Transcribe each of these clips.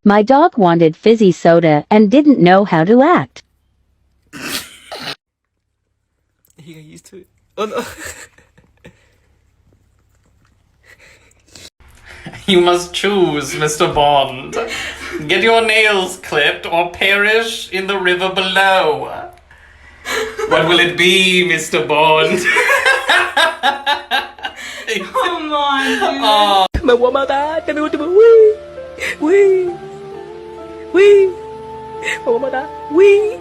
My dog wanted fizzy soda and didn't know how to act. He got used to it. Oh no. You must choose, Mr. Bond. Get your nails clipped or perish in the river below. What will it be, Mr. Bond? Come on, dude. Oh. Me voy a matar, te me gusta. Uy, uy, uy. Me voy a matar. Uy.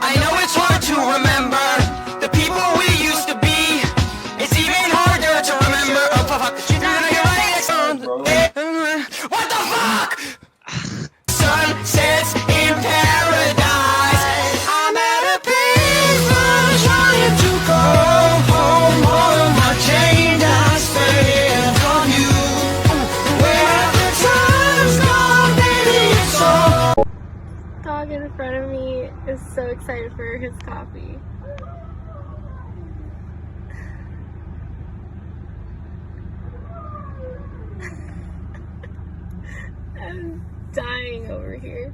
I know it's hard to remember the people we used to be. It's even harder to remember. Oh fuck! What the fuck? Sunsets in paradise. I'm at a pavement trying to go home. All of my change I spent on you. Where the time's gone, baby, it's all. Dog in front of me is so excited for his coffee. I'm dying over here.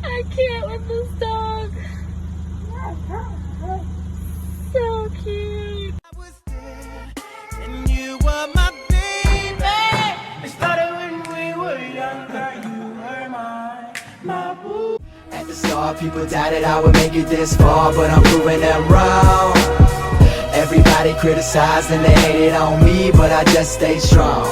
I can't with this dog. So cute. I was there, and you were my baby. It started when we were younger. You were my boo. At the start, people doubted I would make it this far, but I'm proving them wrong. Everybody criticized and they hated on me, but I just stayed strong.